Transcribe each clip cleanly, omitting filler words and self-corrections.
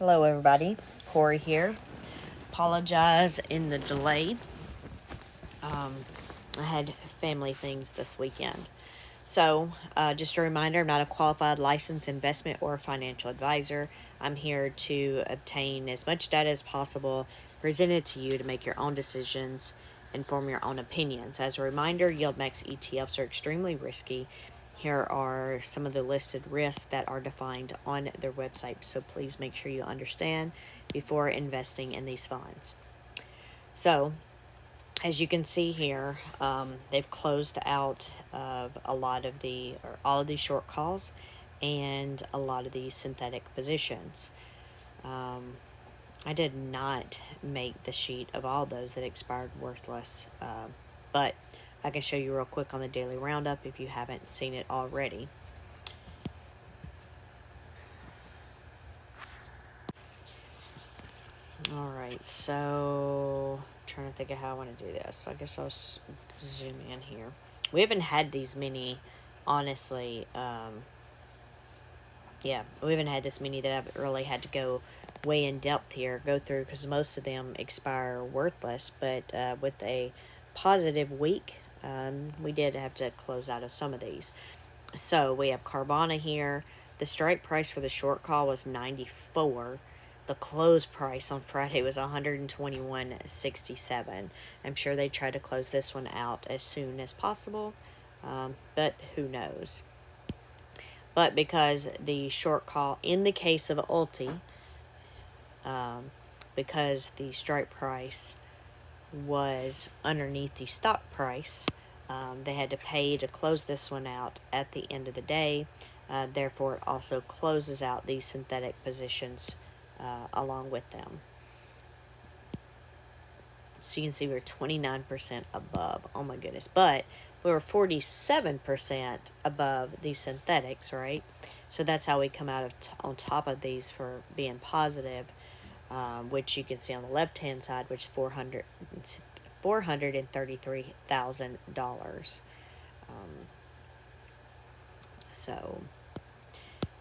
Hello everybody, Corey here. Apologize in the delay. I had family things this weekend. So, just a reminder, I'm not a qualified licensed investment or financial advisor. I'm here to obtain as much data as possible presented to you to make your own decisions and form your own opinions. As a reminder, YieldMax ETFs are extremely risky. Here are some of the listed risks that are defined on their website, so please make sure you understand before investing in these funds. So, as you can see here, they've closed out of all of these short calls and a lot of these synthetic positions. I did not make the sheet of all those that expired worthless, but I can show you real quick on the daily roundup if you haven't seen it already. Alright, so I'm trying to think of how I want to do this. So I guess I'll zoom in here. We haven't had these many, honestly. We haven't had this many that I've really had to go way in depth here, go through, because most of them expire worthless. But with a positive week, we did have to close out of some of these. So we have Carvana here. The strike price for the short call was 94. The close price on Friday was 121.67. I'm sure they tried to close this one out as soon as possible, but who knows. But because the short call, in the case of ULTY, because the strike price was underneath the stock price, they had to pay to close this one out at the end of the day. Therefore, it also closes out these synthetic positions along with them. So you can see we're 29% above. Oh my goodness. But we were 47% above these synthetics, right? So that's how we come out of on top of these for being positive, which you can see on the left-hand side, which is $433,000. So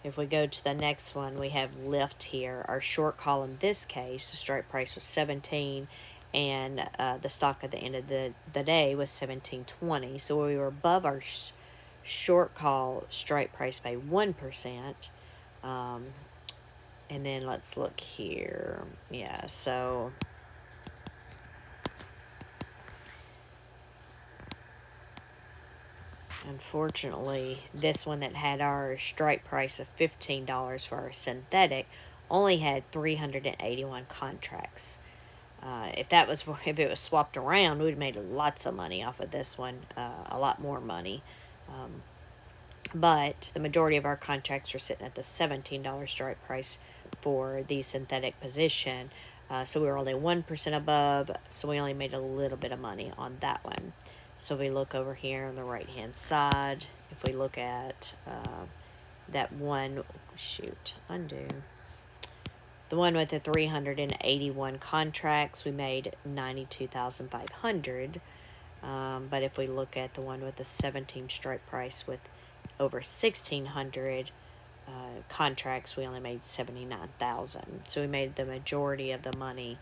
if we go to the next one, we have Lyft here. Our short call in this case, the strike price was 17, and the stock at the end of the day was 17.20. So we were above our short call strike price by 1%. And then let's look here. Yeah, so unfortunately, this one that had our strike price of $15 for our synthetic only had 381 contracts. If it was swapped around, we'd made lots of money off of this one, a lot more money. But the majority of our contracts are sitting at the $17 strike price for the synthetic position. So we were only 1% above, so we only made a little bit of money on that one. So we look over here on the right hand side. If we look at that one, the one with the 381 contracts, we made 92,500. But if we look at the one with the 17 strike price with over 1,600 contracts, we only made 79,000. So we made the majority of the money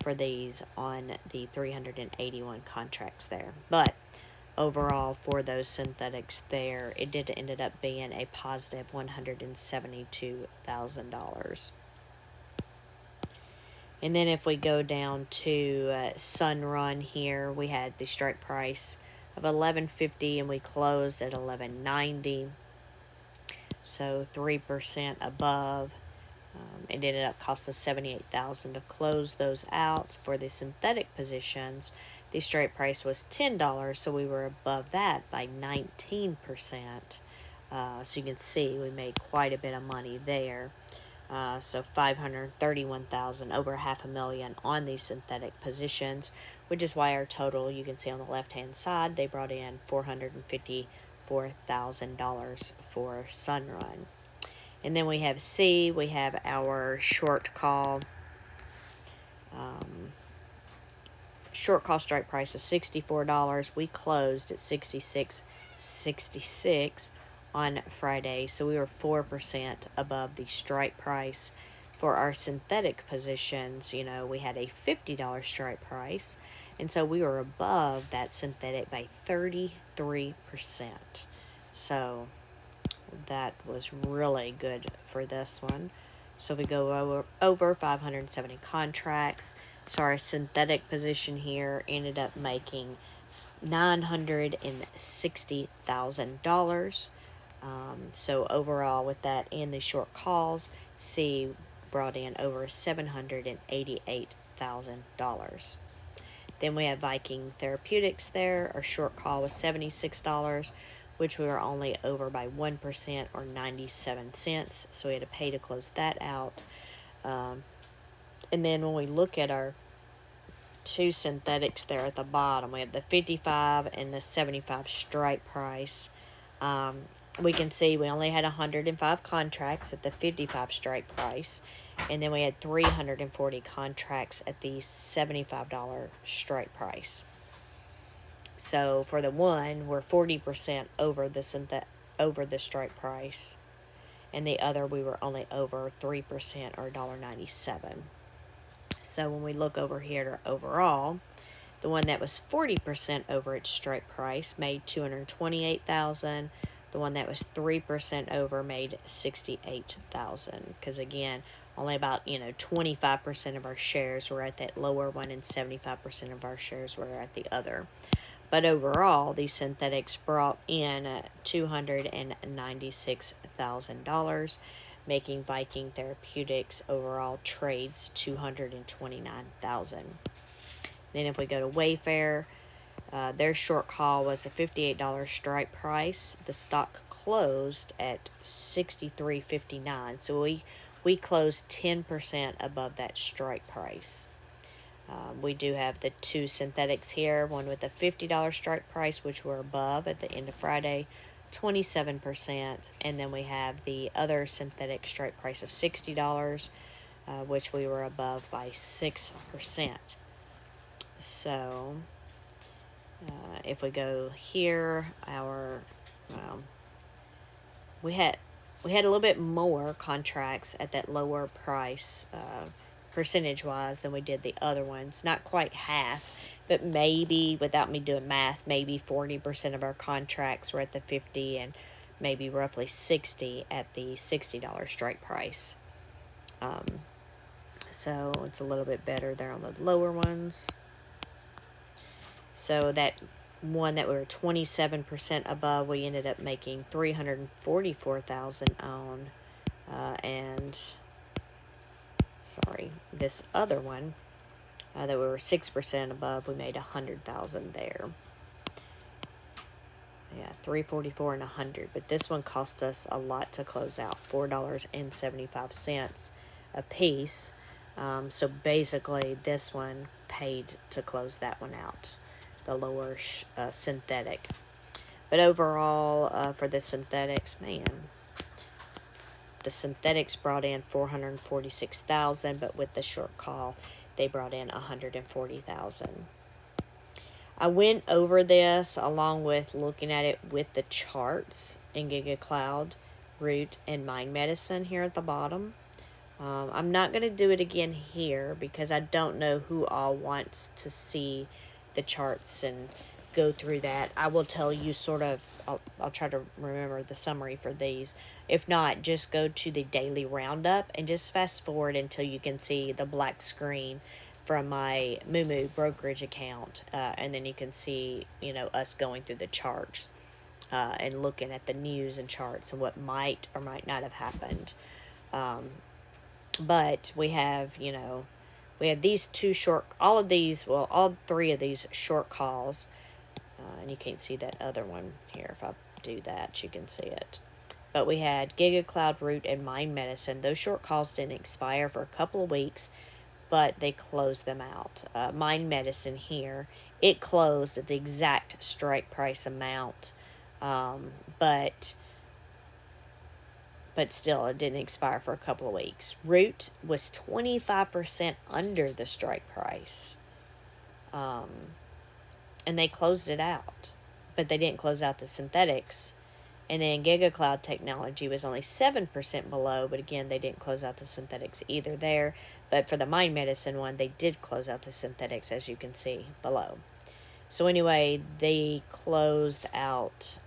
for these on the 381 contracts there. But overall, for those synthetics there, it ended up being a positive $172,000. And then if we go down to Sunrun here, we had the strike price of $11.50 and we closed at $11.90. So 3% above. It ended up costing us $78,000 to close those out. For the synthetic positions, the strike price was $10, so we were above that by 19%. So you can see we made quite a bit of money there. So $531,000, over $500,000 on these synthetic positions, which is why our total, you can see on the left-hand side, they brought in $454,000 for Sunrun. And then we have C, we have our short call. Short call strike price is $64. We closed at $66.66 on Friday, so we were 4% above the strike price. For our synthetic positions, we had a $50 strike price, and so we were above that synthetic by 33%. So that was really good for this one. So we go over 570 contracts. So our synthetic position here ended up making $960,000. So overall, with that and the short calls, C brought in over $788,000. Then we have Viking Therapeutics there. Our short call was $76, which we were only over by 1% or 97 cents. So we had to pay to close that out. And then when we look at our two synthetics there at the bottom, we have the 55 and the 75 strike price. We can see we only had 105 contracts at the 55 strike price, and then we had 340 contracts at the $75 strike price. So for the one, we're 40% over the strike price, and the other we were only over 3% or $1.97. So when we look over here to overall, the one that was 40% over its strike price made $228,000. The one that was 3% over made $68,000. Because again, only about 25% of our shares were at that lower one, and 75% of our shares were at the other. But overall, these synthetics brought in $296,000, making Viking Therapeutics overall trades $229,000. Then if we go to Wayfair, their short call was a $58 strike price. The stock closed at $63.59, so we closed 10% above that strike price. We do have the two synthetics here, one with a $50 strike price, which we're above at the end of Friday, 27%, and then we have the other synthetic strike price of $60, which we were above by 6%. So if we go here, we had a little bit more contracts at that lower price percentage wise than we did the other ones. Not quite half, but maybe, without me doing math, maybe 40% of our contracts were at the 50 and maybe roughly 60 at the $60 strike price. So it's a little bit better there on the lower ones. So that one that we were 27% above, we ended up making $344,000 on, and this other one that we were 6% above, we made $100,000 there. Yeah, 344 and 100, but this one cost us a lot to close out, $4.75 a piece. So basically, this one paid to close that one out, the lower synthetic. But overall, for the synthetics, the synthetics brought in $446,000, but with the short call, they brought in $140,000. I went over this along with looking at it with the charts in GigaCloud, Root, and Mind Medicine here at the bottom. I'm not going to do it again here because I don't know who all wants to see the charts and go through that. I will tell you I'll try to remember the summary for these. If not, just go to the daily roundup and just fast forward until you can see the black screen from my Moo brokerage account, and then you can see us going through the charts and looking at the news and charts and what might or might not have happened. But we have these all three of these short calls, and you can't see that other one here. If I do that, you can see it. But we had GigaCloud, Root, and Mind Medicine. Those short calls didn't expire for a couple of weeks, but they closed them out. Mind Medicine here, it closed at the exact strike price amount, but still, it didn't expire for a couple of weeks. Root was 25% under the strike price, and they closed it out, but they didn't close out the synthetics. And then GigaCloud Technology was only 7% below, but again, they didn't close out the synthetics either there. But for the Mind Medicine one, they did close out the synthetics, as you can see below. So anyway, they closed out,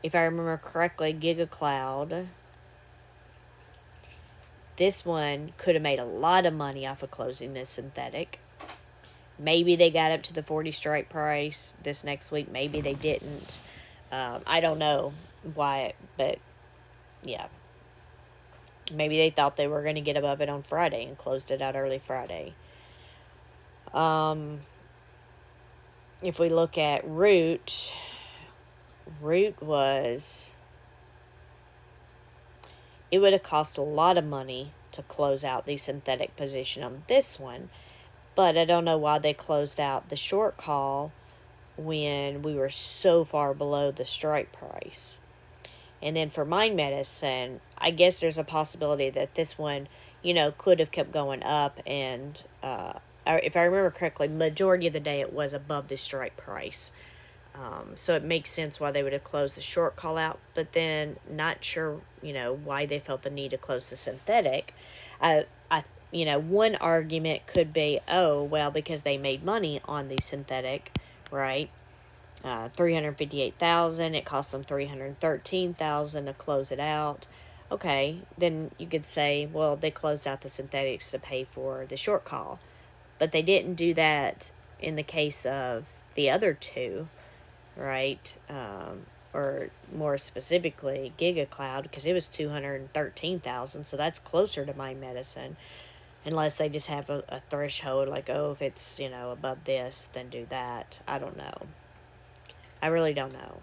if I remember correctly, GigaCloud. This one could have made a lot of money off of closing this synthetic. Maybe they got up to the 40 strike price this next week. Maybe they didn't. I don't know why, but yeah. Maybe they thought they were going to get above it on Friday and closed it out early Friday. If we look at Root was... It would have cost a lot of money to close out the synthetic position on this one. But I don't know why they closed out the short call when we were so far below the strike price. And then for Mind Medicine, I guess there's a possibility that this one, could have kept going up. And if I remember correctly, majority of the day it was above the strike price. So it makes sense why they would have closed the short call out. But then not sure, why they felt the need to close the synthetic. One argument could be, because they made money on the synthetic, right? $358,000. It cost them $313,000 to close it out. Okay, then you could say, well, they closed out the synthetics to pay for the short call, but they didn't do that in the case of the other two, right? Or more specifically, GigaCloud, because it was $213,000, so that's closer to Mind Medicine. Unless they just have a threshold, like, if it's, above this, then do that. I don't know. I really don't know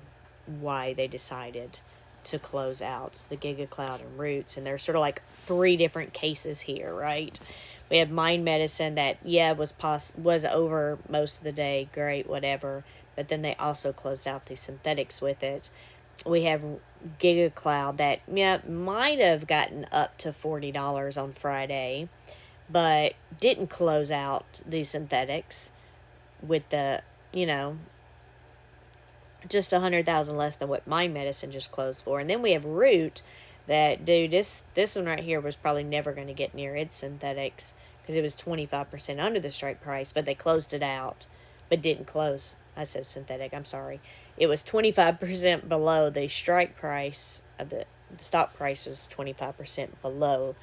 why they decided to close out the GigaCloud and Roots. And there's sort of like three different cases here, right? We have Mind Medicine that, was over most of the day, great, whatever. But then they also closed out the synthetics with it. We have GigaCloud that, might have gotten up to $40 on Friday, but didn't close out the synthetics with the, just 100,000 less than what Mind Medicine just closed for. And then we have Root that, dude, this one right here was probably never going to get near its synthetics because it was 25% under the strike price, but they closed it out, but didn't close. I said synthetic, I'm sorry. It was 25% below the strike price. The stock price was 25% below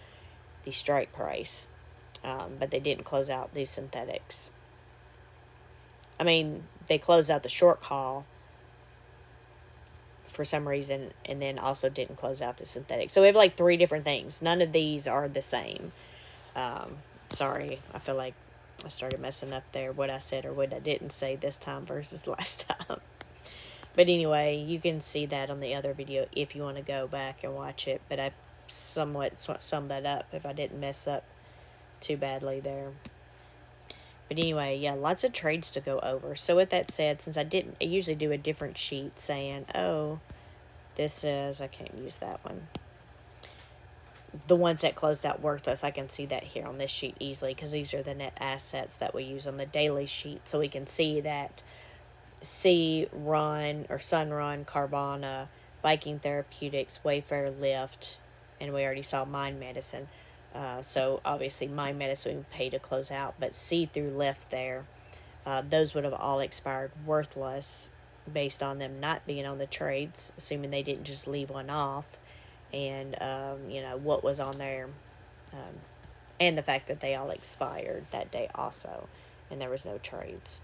the strike price. But they didn't close out these synthetics. I mean, they closed out the short call for some reason, and then also didn't close out the synthetics. So we have like three different things. None of these are the same. Sorry, I feel like I started messing up there, what I said or what I didn't say this time versus last time. But anyway, you can see that on the other video if you want to go back and watch it. But I somewhat summed that up if I didn't mess up too badly there. But anyway, lots of trades to go over. So with that said, since I usually do a different sheet saying, this is, I can't use that one. The ones that closed out worthless, I can see that here on this sheet easily because these are the net assets that we use on the daily sheet. So we can see that Sunrun, Carvana, Viking Therapeutics, Wayfair, Lyft, and we already saw Mind Medicine. So obviously Mind Medicine we pay to close out, but through Lyft there, those would have all expired worthless based on them not being on the trades, assuming they didn't just leave one off, and what was on there, and the fact that they all expired that day also, and there was no trades.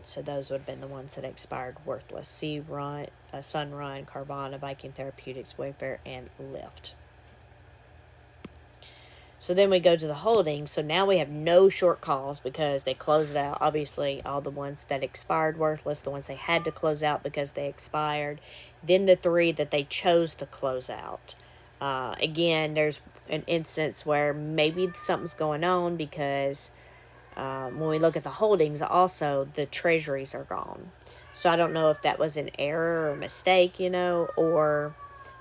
So those would have been the ones that expired worthless. Sunrun, Carvana, Viking Therapeutics, Wayfair, and Lyft. So then we go to the holdings. So now we have no short calls because they closed out, obviously, all the ones that expired worthless, the ones they had to close out because they expired. Then the three that they chose to close out. Again, there's an instance where maybe something's going on because when we look at the holdings, also the treasuries are gone. So I don't know if that was an error or a mistake, or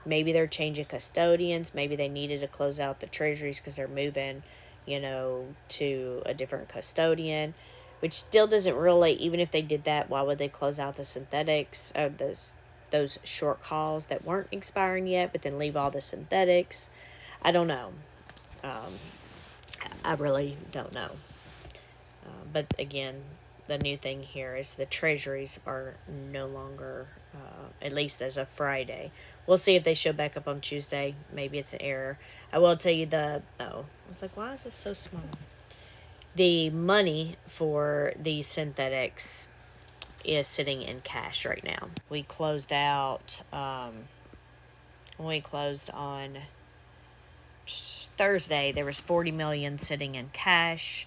maybe they're changing custodians. Maybe they needed to close out the treasuries because they're moving, to a different custodian. which still doesn't really, even if they did that, why would they close out the synthetics, those short calls that weren't expiring yet, but then leave all the synthetics? I don't know. I really don't know. But again, the new thing here is the treasuries are no longer, at least as of Friday. We'll see if they show back up on Tuesday. Maybe it's an error. I will tell you it's like, why is this so small? The money for these synthetics is sitting in cash right now. We closed out, when we closed on Thursday, there was 40 million sitting in cash.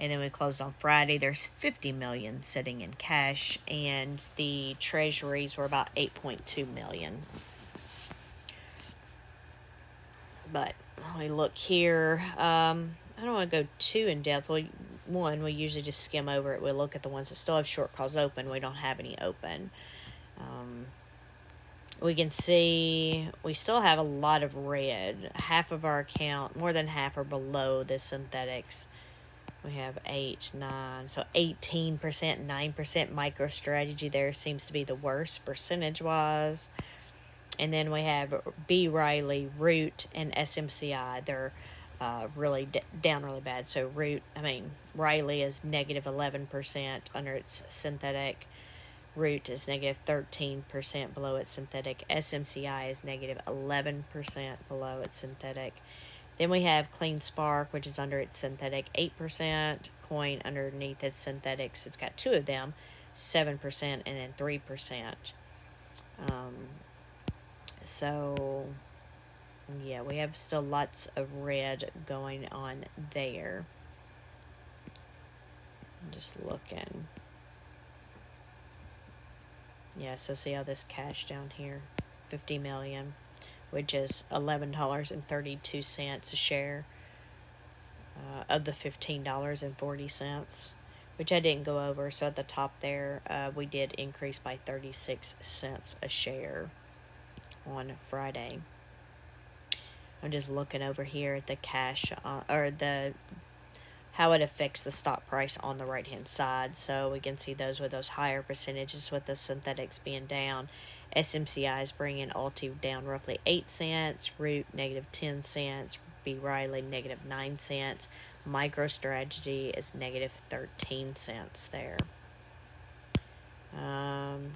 And then we closed on Friday. There's 50 million sitting in cash, and the treasuries were about 8.2 million. But we look here. I don't want to go too in depth. We usually just skim over it. We look at the ones that still have short calls open. We don't have any open. We can see we still have a lot of red. Half of our account, more than half, are below the synthetics. We have 8, 9, so 18%, 9% MicroStrategy there seems to be the worst percentage-wise. And then we have B. Riley, Root, and SMCI. They're really down really bad. So Riley is negative 11% under its synthetic. Root is negative 13% below its synthetic. SMCI is negative 11% below its synthetic. Then we have Clean Spark, which is under its synthetic, 8%. Coin underneath its synthetics. It's got two of them, 7% and then 3%. So, yeah, we have still lots of red going on there. I'm just looking. Yeah, so see how this cash down here, 50 million, which is $11.32 a share of the $15.40, which I didn't go over. So at the top there, we did increase by 36 cents a share on Friday. I'm just looking over here at the cash, how it affects the stock price on the right hand side. So we can see those with those higher percentages with the synthetics being down. SMCI is bringing ULTY down roughly 8 cents, Root negative 10 cents, B. Riley negative 9 cents, MicroStrategy is negative 13 cents there.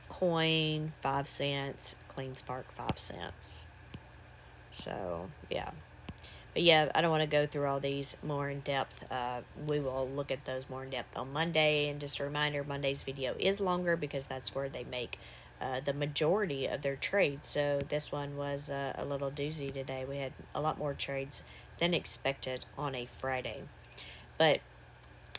Coin 5 cents, Clean Spark 5 cents. So yeah. But yeah, I don't want to go through all these more in depth. We will look at those more in depth on Monday. And just a reminder, Monday's video is longer because that's where they make the majority of their trades. So this one was a little doozy today. We had a lot more trades than expected on a Friday. But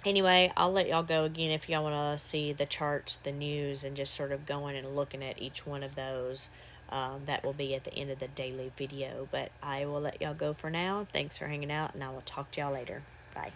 anyway, I'll let y'all go again if y'all want to see the charts, the news, and just sort of going and looking at each one of those. That will be at the end of the daily video. But I will let y'all go for now. Thanks for hanging out, and I will talk to y'all later. Bye.